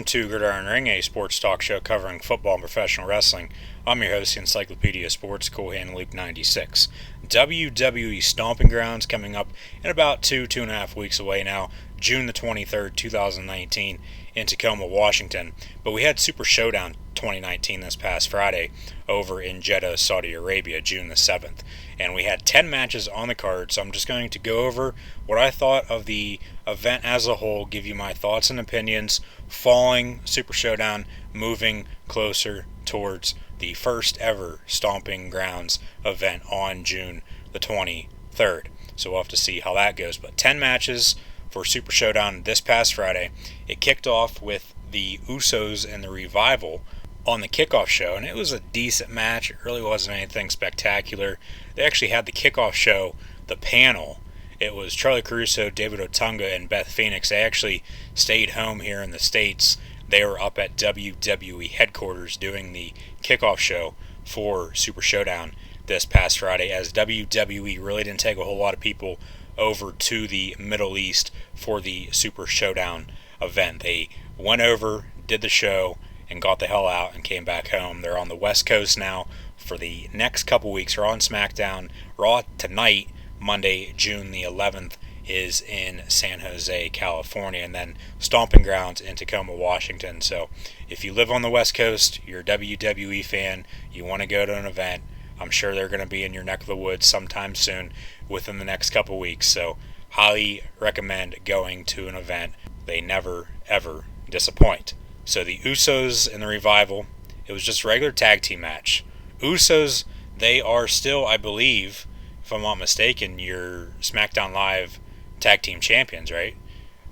Welcome to Gridiron Ring, a sports talk show covering football and professional wrestling. I'm your host, the Encyclopedia of Sports, Cool Hand Luke 96. WWE Stomping Grounds coming up in about 2.5 weeks away now, June the 23rd, 2019, in Tacoma, Washington. But we had Super ShowDown 2019 this past Friday over in Jeddah, Saudi Arabia, June the 7th. And we had 10 matches on the card, so I'm just going to go over what I thought of the event as a whole, give you my thoughts and opinions, following Super ShowDown, moving closer towards the first ever Stomping Grounds event on June the 23rd. So we'll have to see how that goes. But 10 matches for Super ShowDown this past Friday. It kicked off with the Usos and the Revival on the kickoff show, and it was a decent match. It really wasn't anything spectacular. They actually had the kickoff show, the panel. It was Charlie Caruso, David Otunga, and Beth Phoenix. They actually stayed home here in the States. They were up at WWE headquarters doing the kickoff show for Super ShowDown this past Friday, as WWE really didn't take a whole lot of people over to the Middle East for the Super ShowDown event. They went over, did the show, and got the hell out and came back home. They're on the West Coast now for the next couple weeks. Raw and SmackDown. Raw tonight, Monday, June the 11th, is in San Jose, California, and then Stomping Grounds in Tacoma, Washington. So if you live on the West Coast, you're a WWE fan, you want to go to an event, I'm sure they're going to be in your neck of the woods sometime soon within the next couple weeks. So highly recommend going to an event. They never, ever disappoint. So the Usos and the Revival, it was just a regular tag team match. Usos, they are still, I believe, if I'm not mistaken, your SmackDown Live tag team champions, right?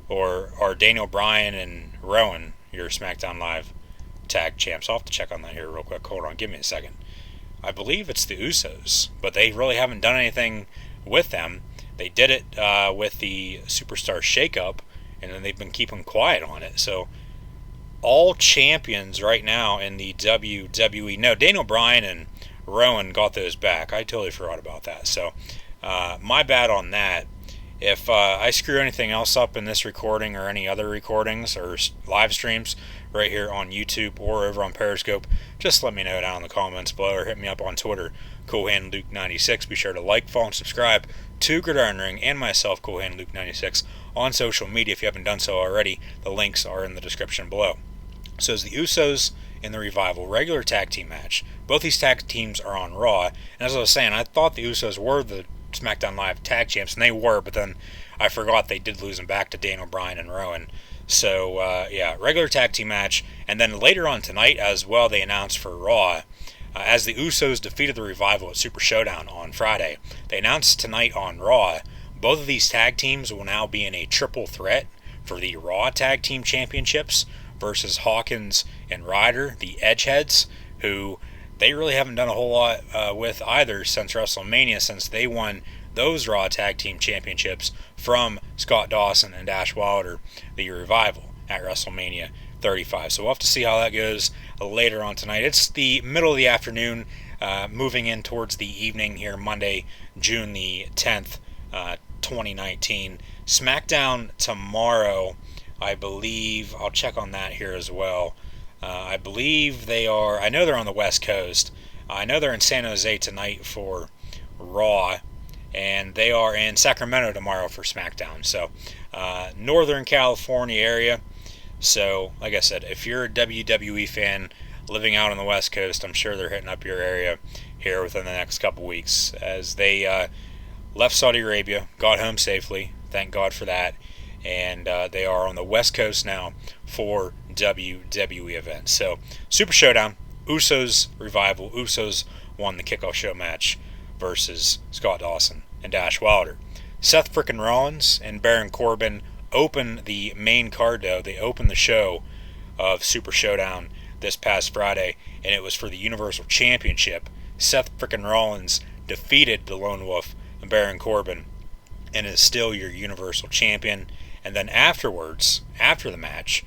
Or are Daniel Bryan and Rowan your SmackDown Live tag champs? I'll have to check on that here real quick. Hold on, give me a second. I believe it's the Usos, but they really haven't done anything with them. They did it with the Superstar Shakeup, and then they've been keeping quiet on it. So all champions right now in the WWE. No, Daniel Bryan and Rowan got those back. I totally forgot about that. So my bad on that. If I screw anything else up in this recording or any other recordings or live streams right here on YouTube or over on Periscope, just let me know down in the comments below or hit me up on Twitter, CoolHandLuke96. Be sure to like, follow, and subscribe to Gridiron Ring and myself, CoolHandLuke96, on social media if you haven't done so already. The links are in the description below. So it's the Usos and the Revival, regular tag team match. Both these tag teams are on Raw. And as I was saying, I thought the Usos were the SmackDown Live tag champs, and they were, but then I forgot they did lose them back to Daniel Bryan and Rowan. So, regular tag team match. And then later on tonight as well, they announced for Raw, as the Usos defeated the Revival at Super ShowDown on Friday, they announced tonight on Raw, both of these tag teams will now be in a triple threat for the Raw Tag Team Championships versus Hawkins and Ryder, the Edgeheads, who they really haven't done a whole lot with either since WrestleMania, since they won those Raw Tag Team Championships from Scott Dawson and Dash Wilder, the Revival, at WrestleMania 35. So we'll have to see how that goes later on tonight. It's the middle of the afternoon, moving in towards the evening here, Monday, June the 10th, 2019. SmackDown tomorrow, I believe. I'll check on that here as well. I believe they are, I know they're on the West Coast. I know they're in San Jose tonight for Raw, and they are in Sacramento tomorrow for SmackDown. So, Northern California area. So, like I said, if you're a WWE fan living out on the West Coast, I'm sure they're hitting up your area here within the next couple weeks, as they left Saudi Arabia, got home safely. Thank God for that. And they are on the West Coast now for WWE events. So, Super ShowDown, Usos Revival. Usos won the kickoff show match versus Scott Dawson and Dash Wilder. Seth frickin' Rollins and Baron Corbin open the main card, though. They opened the show of Super ShowDown this past Friday, and it was for the Universal Championship. Seth frickin' Rollins defeated the Lone Wolf, Baron Corbin, and is still your Universal Champion. And then afterwards, after the match,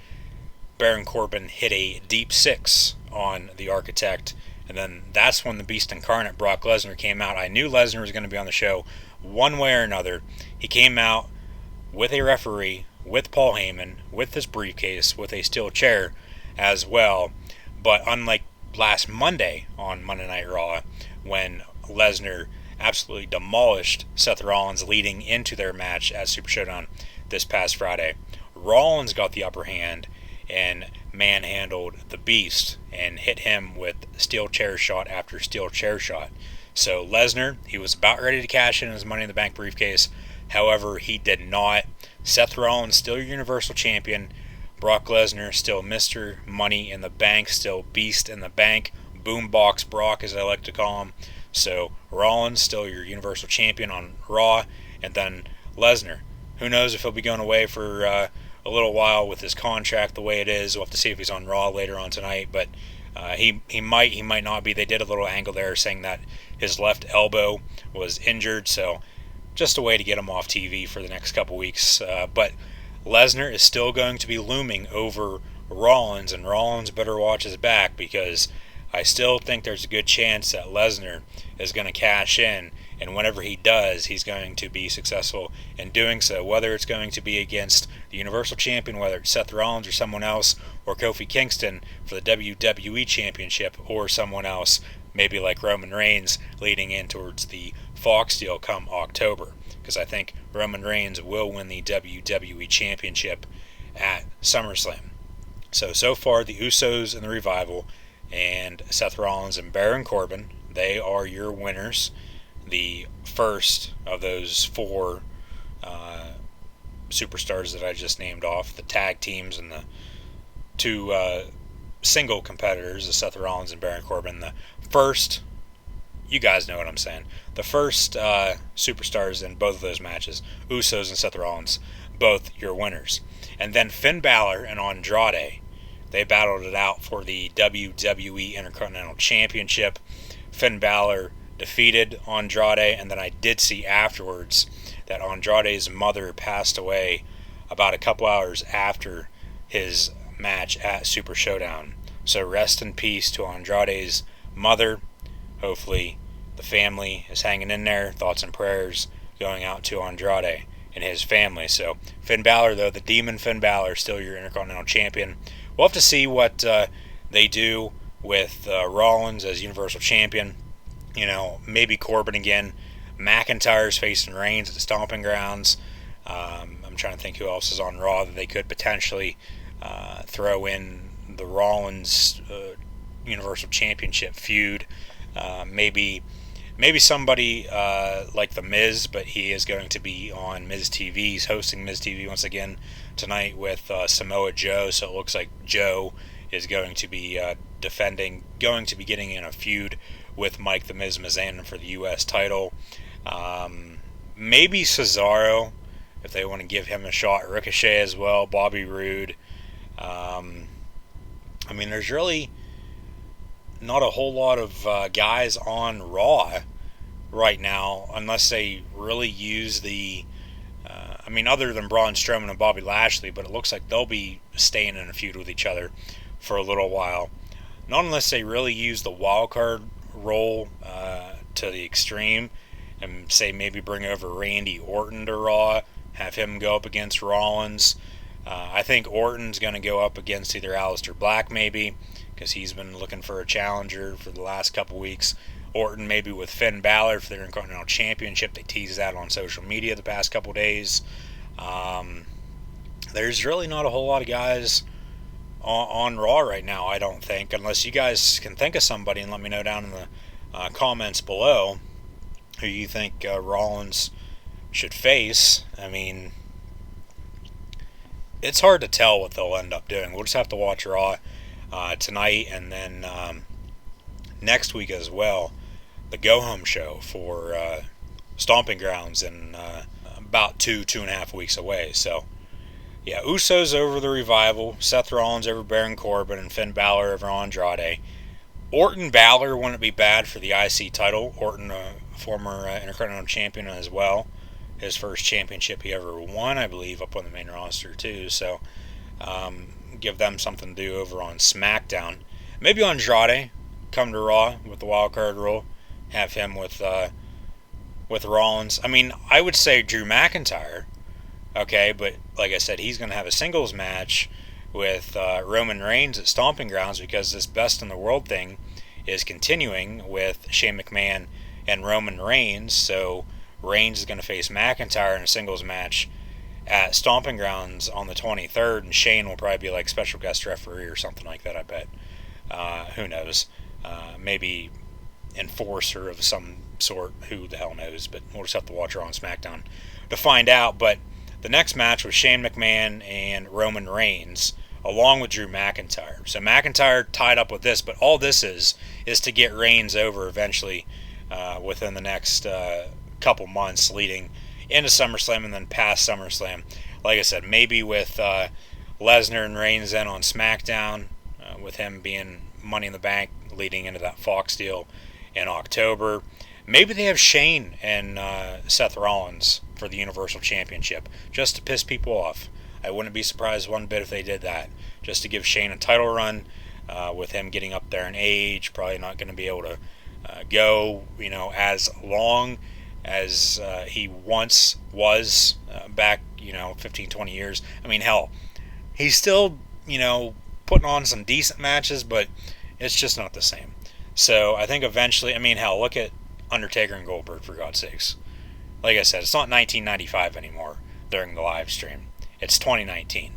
Baron Corbin hit a deep six on the Architect. And then that's when the Beast Incarnate, Brock Lesnar, came out. I knew Lesnar was going to be on the show one way or another. He came out with a referee with Paul Heyman, with his briefcase, with a steel chair as well. But unlike last Monday on Monday Night Raw, when Lesnar absolutely demolished Seth Rollins leading into their match at Super Showdown this past Friday, Rollins got the upper hand and manhandled the Beast and hit him with steel chair shot after steel chair shot. So Lesnar, he was about ready to cash in his Money in the Bank briefcase. However, he did not. Seth Rollins, still your Universal Champion. Brock Lesnar, still Mr. Money in the Bank, still Beast in the Bank. Boombox Brock, as I like to call him. So Rollins, still your Universal Champion on Raw. And then Lesnar. Who knows if he'll be going away for a little while with his contract the way it is. We'll have to see if he's on Raw later on tonight. But he might not be. They did a little angle there saying that his left elbow was injured. So just a way to get him off TV for the next couple weeks. But Lesnar is still going to be looming over Rollins, and Rollins better watch his back, because I still think there's a good chance that Lesnar is going to cash in, and whenever he does, he's going to be successful in doing so, whether it's going to be against the Universal Champion, whether it's Seth Rollins or someone else, or Kofi Kingston for the WWE Championship, or someone else, maybe like Roman Reigns, leading in towards the Fox deal come October, because I think Roman Reigns will win the WWE Championship at SummerSlam. So far, the Usos and the Revival and Seth Rollins and Baron Corbin, they are your winners. The first of those four superstars that I just named off, the tag teams and the two single competitors, the Seth Rollins and Baron Corbin, the first, you guys know what I'm saying, the first superstars in both of those matches, Usos and Seth Rollins, both your winners. And then Finn Balor and Andrade, they battled it out for the WWE Intercontinental Championship. Finn Balor defeated Andrade, and then I did see afterwards that Andrade's mother passed away about a couple hours after his match at Super Showdown. So rest in peace to Andrade's mother. Hopefully the family is hanging in there. Thoughts and prayers going out to Andrade and his family. So Finn Balor, though, the Demon Finn Balor, still your Intercontinental Champion. We'll have to see what they do with Rollins as Universal Champion. You know, maybe Corbin again. McIntyre's facing Reigns at the Stomping Grounds. I'm trying to think who else is on Raw that they could potentially throw in the Rollins Universal Championship feud. Maybe somebody like The Miz, but he is going to be on Miz TV. He's hosting Miz TV once again tonight with Samoa Joe, so it looks like Joe is going to be getting in a feud with Mike The Miz Mizanin for the U.S. title. Maybe Cesaro, if they want to give him a shot. Ricochet as well, Bobby Roode. There's really not a whole lot of guys on Raw right now, unless they really use the other than Braun Strowman and Bobby Lashley, but it looks like they'll be staying in a feud with each other for a little while. Not unless they really use the wild card role to the extreme, and say maybe bring over Randy Orton to Raw, have him go up against Rollins. I think Orton's going to go up against either Aleister Black maybe, because he's been looking for a challenger for the last couple weeks. Orton maybe with Finn Balor for their Intercontinental Championship. They teased that on social media the past couple days. There's really not a whole lot of guys on Raw right now, I don't think, unless you guys can think of somebody and let me know down in the comments below who you think Rollins should face. It's hard to tell what they'll end up doing. We'll just have to watch Raw tonight, and then next week as well, the go-home show for Stomping Grounds in about 2.5 weeks away. So, yeah, Usos over the Revival, Seth Rollins over Baron Corbin, and Finn Balor over Andrade. Orton Balor wouldn't be bad for the IC title. Orton, a former Intercontinental Champion as well. His first championship he ever won, I believe, up on the main roster too. So, give them something to do over on SmackDown. Maybe Andrade come to Raw with the wild card rule. Have him with Rollins. I would say Drew McIntyre Okay, but like I said, he's going to have a singles match with Roman Reigns at Stomping Grounds because this Best in the World thing is continuing with Shane McMahon and Roman Reigns. So Reigns is going to face McIntyre in a singles match at Stomping Grounds on the 23rd, and Shane will probably be like special guest referee or something like that, I bet. Who knows? Maybe enforcer of some sort. Who the hell knows? But we'll just have to watch her on SmackDown to find out. But the next match was Shane McMahon and Roman Reigns, along with Drew McIntyre. So McIntyre tied up with this, but all this is to get Reigns over eventually within the next couple months leading into SummerSlam and then past SummerSlam. Like I said, maybe with Lesnar and Reigns then on SmackDown, with him being Money in the Bank leading into that Fox deal in October. Maybe they have Shane and Seth Rollins for the Universal Championship just to piss people off. I wouldn't be surprised one bit if they did that, just to give Shane a title run. With him getting up there in age, probably not going to be able to go, as long as he once was back, 15, 20 years. I mean, hell, he's still, putting on some decent matches, but it's just not the same. So I think eventually, hell, look at Undertaker and Goldberg, for God's sakes. Like I said, it's not 1995 anymore during the live stream. It's 2019.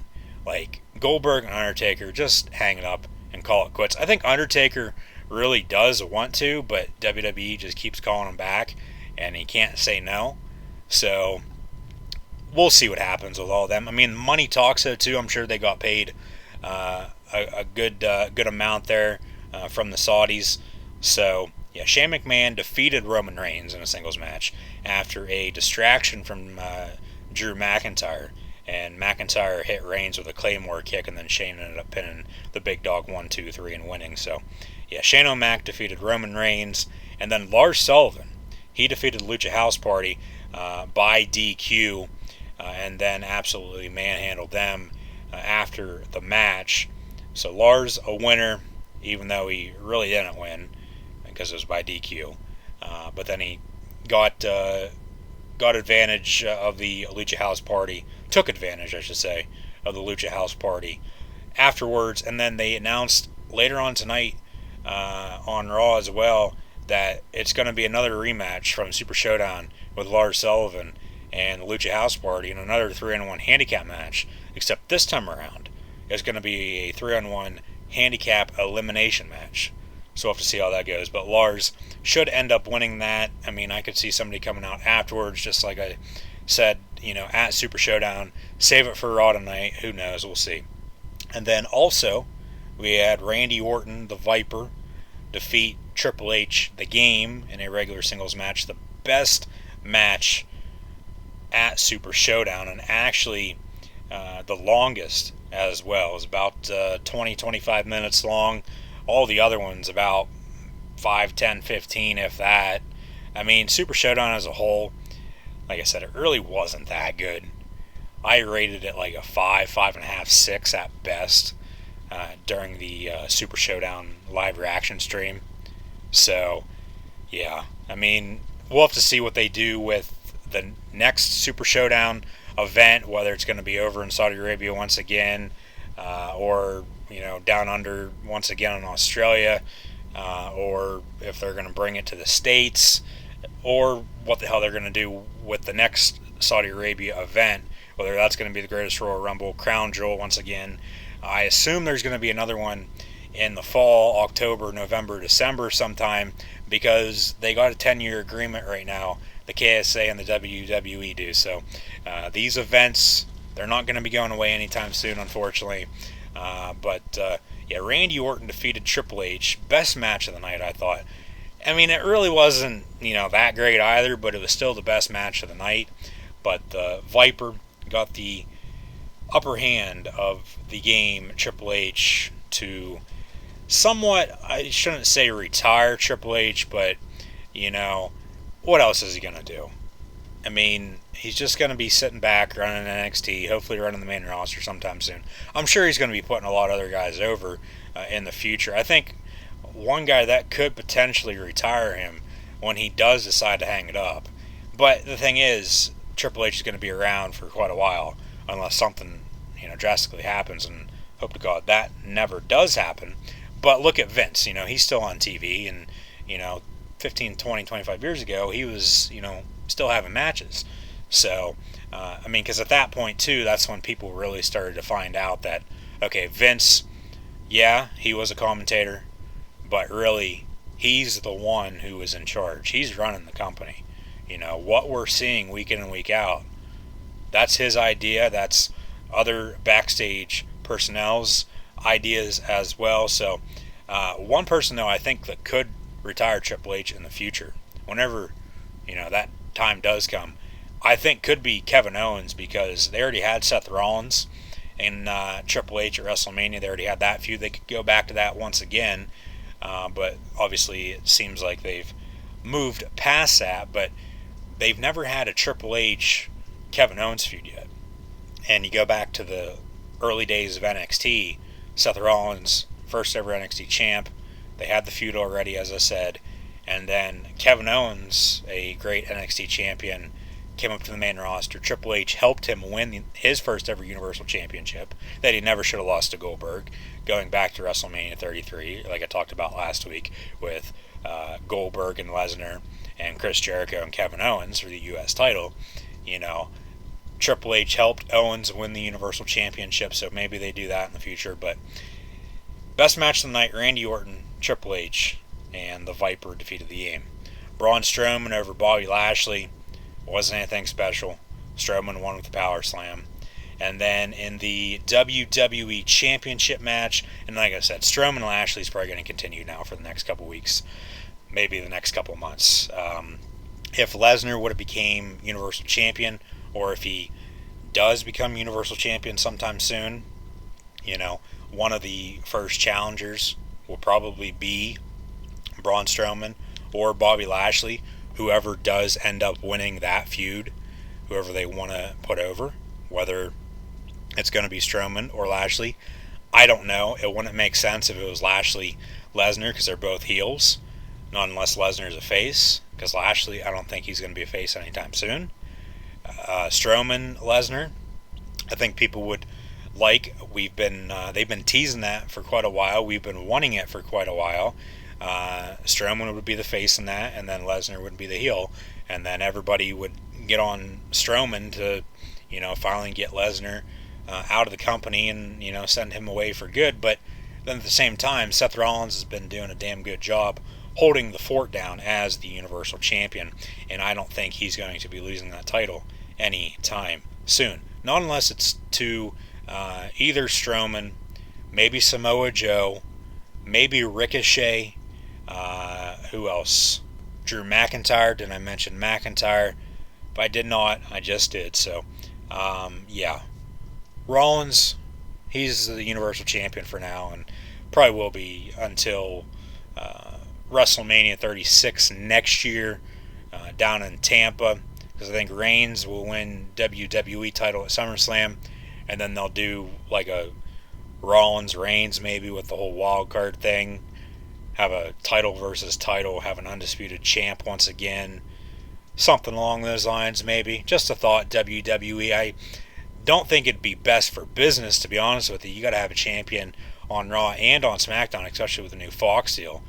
Like, Goldberg and Undertaker, just hang it up and call it quits. I think Undertaker really does want to, but WWE just keeps calling him back, and he can't say no. So we'll see what happens with all of them. Money talks, though, too. I'm sure they got paid a good amount there from the Saudis. So, yeah, Shane McMahon defeated Roman Reigns in a singles match after a distraction from Drew McIntyre. And McIntyre hit Reigns with a Claymore kick, and then Shane ended up pinning the big dog 1, 2, 3 and winning. So, yeah, Shane O'Mac defeated Roman Reigns. And then Lars Sullivan, he defeated Lucha House Party by DQ, and then absolutely manhandled them after the match. So Lars a winner, even though he really didn't win because it was by DQ. But then he got advantage of the Lucha House Party, took advantage, I should say, of the Lucha House Party afterwards. And then they announced later on tonight on Raw as well that it's going to be another rematch from Super ShowDown with Lars Sullivan and the Lucha House Party in another 3-on-1 handicap match, except this time around it's going to be a 3-on-1 handicap elimination match. So we'll have to see how that goes. But Lars should end up winning that. I could see somebody coming out afterwards, just like I said, at Super ShowDown. Save it for Raw tonight. Who knows? We'll see. And then also, we had Randy Orton, the Viper, defeat Triple H, the Game, in a regular singles match. The best match at Super ShowDown, and actually the longest as well. It was about 20-25 minutes long. All the other ones about 5, 10, 15, if that. Super ShowDown as a whole, like I said, it really wasn't that good. I rated it like a 5, 5.5, 6 at best during the Super ShowDown live reaction stream. So, yeah, we'll have to see what they do with the next Super ShowDown event, whether it's going to be over in Saudi Arabia once again, or down under once again in Australia, or if they're going to bring it to the States, or what the hell they're going to do with the next Saudi Arabia event, whether that's going to be the Greatest Royal Rumble, Crown Jewel once again. I assume there's going to be another one in the fall, October, November, December sometime, because they got a 10-year agreement right now, the KSA and the WWE do. So these events, they're not going to be going away anytime soon, unfortunately. But Randy Orton defeated Triple H. Best match of the night, I thought. It really wasn't, that great either, but it was still the best match of the night. But the Viper got the upper hand of the Game, Triple H, to somewhat, I shouldn't say retire Triple H, but, what else is he going to do? He's just going to be sitting back running NXT, hopefully running the main roster sometime soon. I'm sure he's going to be putting a lot of other guys over in the future. I think one guy that could potentially retire him when he does decide to hang it up. But the thing is, Triple H is going to be around for quite a while, unless something, drastically happens, and hope to God that never does happen. But look at Vince, he's still on TV, and, 15, 20, 25 years ago, he was, still having matches. So, because at that point, too, that's when people really started to find out that, okay, Vince, yeah, he was a commentator, but really, he's the one who is in charge. He's running the company. What we're seeing week in and week out, that's his idea. That's other backstage personnel's ideas as well. So, one person, though, I think that could retire Triple H in the future, whenever, that time does come, I think could be Kevin Owens, because they already had Seth Rollins and Triple H at WrestleMania. They already had that feud. They could go back to that once again, but obviously it seems like they've moved past that, but they've never had a Triple H Kevin Owens feud yet. And you go back to the early days of NXT, Seth Rollins, first ever NXT champ. They had the feud already, as I said. And then Kevin Owens, a great NXT champion, came up to the main roster. Triple H helped him win his first ever Universal Championship that he never should have lost to Goldberg, going back to WrestleMania 33, like I talked about last week, with Goldberg and Lesnar and Chris Jericho and Kevin Owens for the U.S. title. Triple H helped Owens win the Universal Championship, so maybe they do that in the future. But best match of the night, Randy Orton, Triple H, and the Viper defeated the Aim. Braun Strowman over Bobby Lashley wasn't anything special. Strowman won with the Power Slam. And then in the WWE Championship match, and like I said, Strowman and Lashley's probably going to continue now for the next couple weeks, maybe the next couple months. If Lesnar would have became Universal Champion, or if he does become Universal Champion sometime soon, one of the first challengers will probably be Braun Strowman or Bobby Lashley, whoever does end up winning that feud, whoever they want to put over, whether it's going to be Strowman or Lashley. I don't know. It wouldn't make sense if it was Lashley-Lesnar, because they're both heels, not unless Lesnar is a face, because Lashley, I don't think he's going to be a face anytime soon. Strowman-Lesnar, I think people would like. They've been teasing that for quite a while. We've been wanting it for quite a while. Strowman would be the face in that, and then Lesnar would be the heel, and then everybody would get on Strowman to, finally get Lesnar out of the company and, send him away for good. But then at the same time, Seth Rollins has been doing a damn good job holding the fort down as the Universal Champion, and I don't think he's going to be losing that title anytime soon. Not unless it's to either Strowman, maybe Samoa Joe, maybe Ricochet, who else? Drew McIntyre. Did I mention McIntyre? If I did not, I just did. So, yeah. Rollins, he's the Universal Champion for now, and probably will be until WrestleMania 36 next year down in Tampa, because I think Reigns will win WWE title at SummerSlam, and then they'll do like a Rollins-Reigns maybe with the whole wild card thing, have a title versus title, have an undisputed champ once again, something along those lines maybe. Just a thought, WWE. I don't think it'd be best for business, to be honest with you. You got to have a champion on Raw and on SmackDown, especially with the new Fox deal,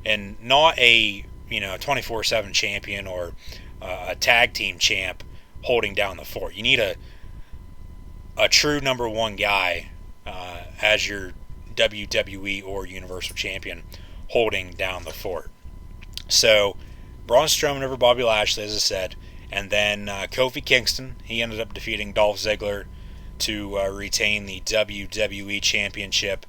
and not a 24/7 champion or a tag team champ holding down the fort. You need a true number one guy as your WWE or Universal Champion holding down the fort. So Braun Strowman over Bobby Lashley, as I said, and then Kofi Kingston, he ended up defeating Dolph Ziggler to retain the WWE Championship.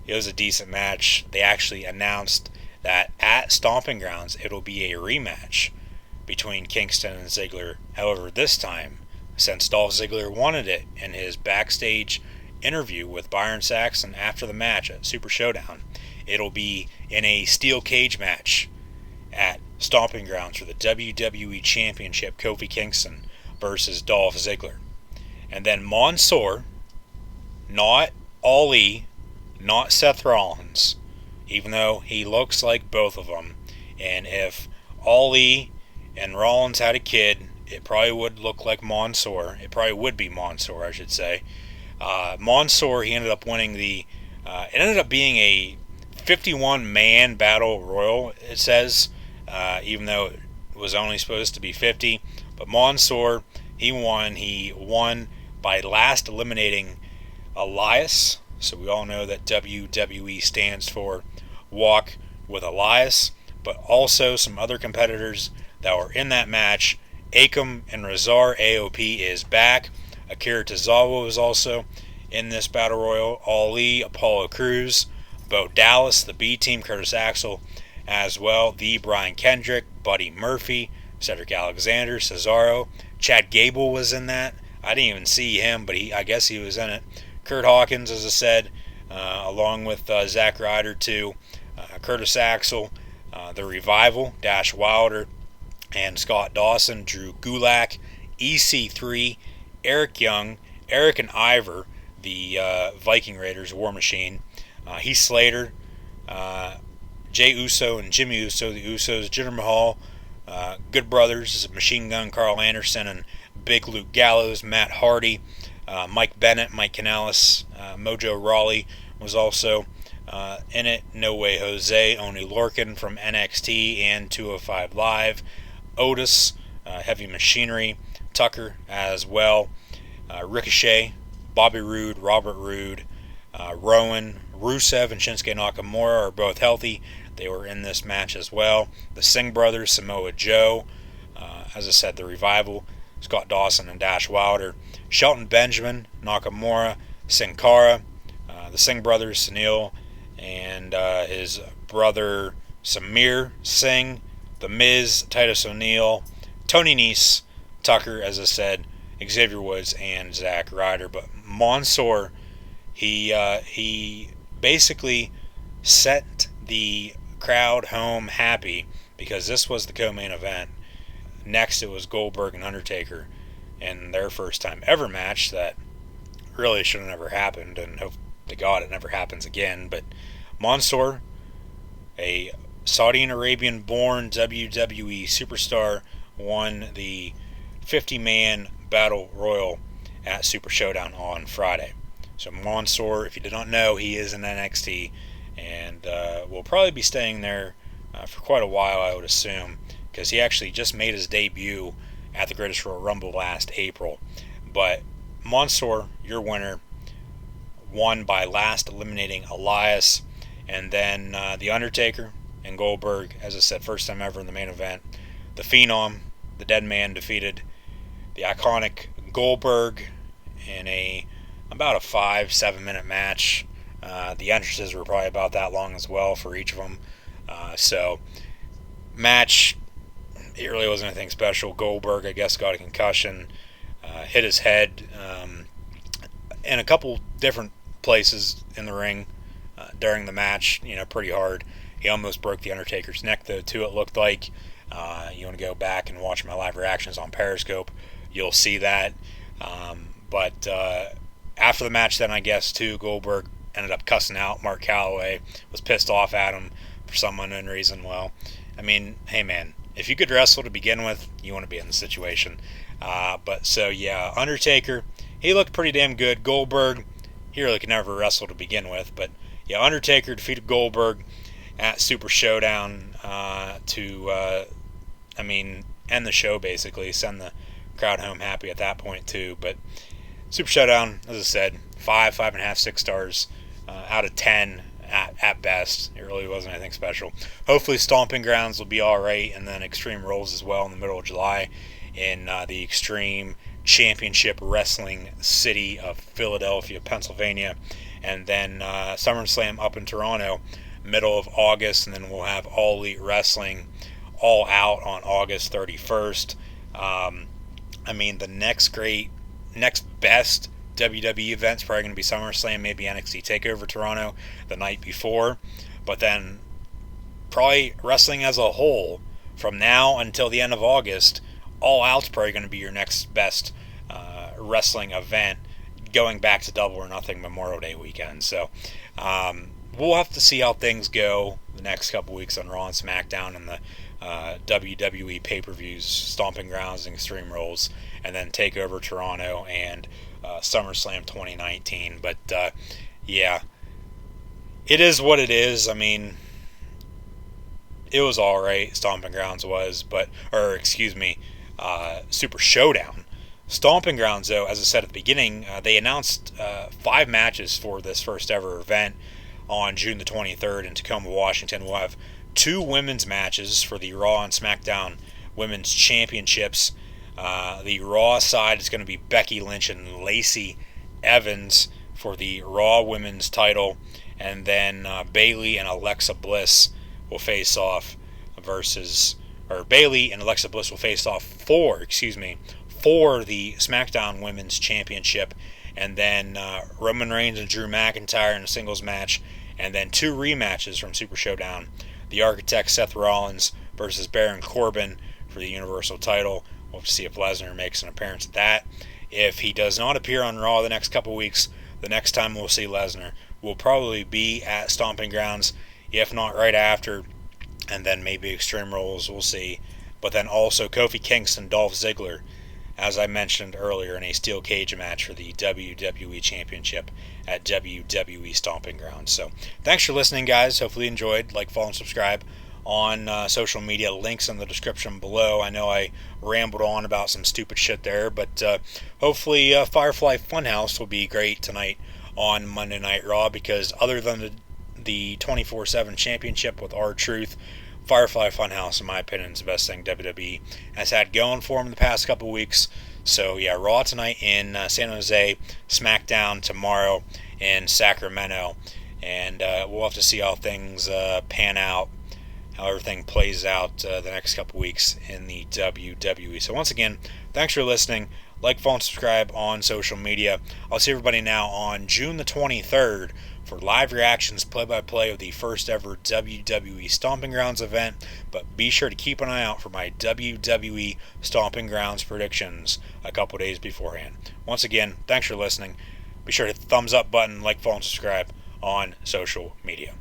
It was a decent match. They actually announced that at Stomping Grounds it'll be a rematch between Kingston and Ziggler. However, this time, since Dolph Ziggler wanted it in his backstage interview with Byron Saxton after the match at Super ShowDown, it'll be in a steel cage match at Stomping Grounds for the WWE Championship, Kofi Kingston versus Dolph Ziggler. And then Mansoor, not Ali, not Seth Rollins, even though he looks like both of them. And if Ali and Rollins had a kid, it probably would look like Mansoor. It probably would be Mansoor, I should say. Mansoor, he ended up winning it ended up being a 51-man battle royal, it says, even though it was only supposed to be 50. But Mansoor, he won. He won by last eliminating Elias. So we all know that WWE stands for Walk with Elias. But also some other competitors that were in that match. Akam and Razar AOP is back. Akira Tozawa was also in this battle royal. Ali, Apollo Crews, Bo Dallas, the B team, Curtis Axel as well. The Brian Kendrick, Buddy Murphy, Cedric Alexander, Cesaro. Chad Gable was in that. I didn't even see him, but I guess he was in it. Kurt Hawkins, as I said, along with Zack Ryder too. Curtis Axel, The Revival, Dash Wilder, and Scott Dawson. Drew Gulak, EC3, Eric Young, Eric and Ivor, the Viking Raiders, War Machine. Heath Slater, Jay Uso and Jimmy Uso, the Usos, Jinder Mahal, Good Brothers, Machine Gun Carl Anderson, and Big Luke Gallows, Matt Hardy, Mike Bennett, Mike Canales, Mojo Rawley was also in it. No Way Jose, Oni Lorcan from NXT and 205 Live, Otis, Heavy Machinery, Tucker as well, Ricochet, Bobby Roode, Robert Roode, Rowan, Rusev, and Shinsuke Nakamura are both healthy. They were in this match as well. The Singh brothers, Samoa Joe, as I said, The Revival, Scott Dawson and Dash Wilder, Shelton Benjamin, Nakamura, Sin Cara, the Singh brothers, Sunil, and his brother Samir Singh, The Miz, Titus O'Neil, Tony Nese, Tucker, as I said, Xavier Woods, and Zack Ryder. But Mansoor, he basically set the crowd home happy because this was the co-main event. Next, it was Goldberg and Undertaker in their first time ever match that really should have never happened, and hope to God it never happens again. But Mansoor, a Saudi Arabian born WWE superstar, won the 50-man battle royal at Super Showdown on Friday. So Mansoor, if you did not know, he is in NXT and will probably be staying there for quite a while, I would assume, because he actually just made his debut at the Greatest Royal Rumble last April. But Mansoor, your winner, won by last eliminating Elias, and then The Undertaker and Goldberg, as I said, first time ever in the main event. The Phenom, the Dead Man, defeated the iconic Goldberg in about a 5-7 minute match. The entrances were probably about that long as well for each of them. So match, it really wasn't anything special. Goldberg, I guess, got a concussion, hit his head in a couple different places in the ring during the match, pretty hard. He almost broke the Undertaker's neck, though, too, it looked like. You want to go back and watch my live reactions on Periscope, you'll see that. But after the match then, I guess, too, Goldberg ended up cussing out Mark Calloway, was pissed off at him for some unknown reason. Well, I mean, hey, man, if you could wrestle to begin with, you want to be in the situation. But so, yeah, Undertaker, he looked pretty damn good. Goldberg, he really could never wrestle to begin with. But, yeah, Undertaker defeated Goldberg at Super Showdown to end the show, basically, send the crowd home happy at that point, too. But Super Showdown, as I said, 5.5, 6 stars out of 10 at best. It really wasn't anything special. Hopefully Stomping Grounds will be alright, and then Extreme Rules as well in the middle of July in the Extreme Championship Wrestling City of Philadelphia, Pennsylvania. And then SummerSlam up in Toronto, middle of August, and then we'll have All Elite Wrestling All Out on August 31st. The next best WWE event's probably going to be SummerSlam, maybe NXT TakeOver Toronto the night before. But then probably wrestling as a whole from now until the end of August, All Out's probably going to be your next best wrestling event, going back to Double or Nothing Memorial Day weekend. So we'll have to see how things go the next couple weeks on Raw and SmackDown and the WWE pay-per-views, Stomping Grounds and Extreme Rules, and then TakeOver Toronto and SummerSlam 2019. But yeah, it is what it is. I mean, it was all right. Stomping Grounds was, Super Showdown. Stomping Grounds, though, as I said at the beginning, they announced 5 matches for this first ever event on June the 23rd in Tacoma, Washington. We'll have 2 women's matches for the Raw and SmackDown Women's Championships. The Raw side is going to be Becky Lynch and Lacey Evans for the Raw Women's title, and then Bayley and Alexa Bliss will face off Bayley and Alexa Bliss will face off for the SmackDown Women's Championship, and then Roman Reigns and Drew McIntyre in a singles match, and then 2 rematches from Super Showdown. The Architect Seth Rollins versus Baron Corbin for the Universal title. We'll have to see if Lesnar makes an appearance at that. If he does not appear on Raw the next couple weeks, the next time we'll see Lesnar will probably be at Stomping Grounds, if not right after, and then maybe Extreme Rules, we'll see. But then also Kofi Kingston, Dolph Ziggler, as I mentioned earlier, in a steel cage match for the WWE Championship at WWE Stomping Grounds. So thanks for listening, guys. Hopefully you enjoyed. Like, follow, and subscribe on social media. Links in the description below. I know I rambled on about some stupid shit there, but hopefully Firefly Funhouse will be great tonight on Monday Night Raw, because other than the 24/7 championship with R-Truth, Firefly Funhouse, in my opinion, is the best thing WWE has had going for them the past couple weeks. So yeah, Raw tonight in San Jose, SmackDown tomorrow in Sacramento, and we'll have to see how things pan out, how everything plays out the next couple weeks in the WWE. So once again, thanks for listening. Like, follow, and subscribe on social media. I'll see everybody now on June the 23rd for live reactions, play-by-play of the first ever WWE Stomping Grounds event. But be sure to keep an eye out for my WWE Stomping Grounds predictions a couple days beforehand. Once again, thanks for listening. Be sure to hit the thumbs up button, like, follow, and subscribe on social media.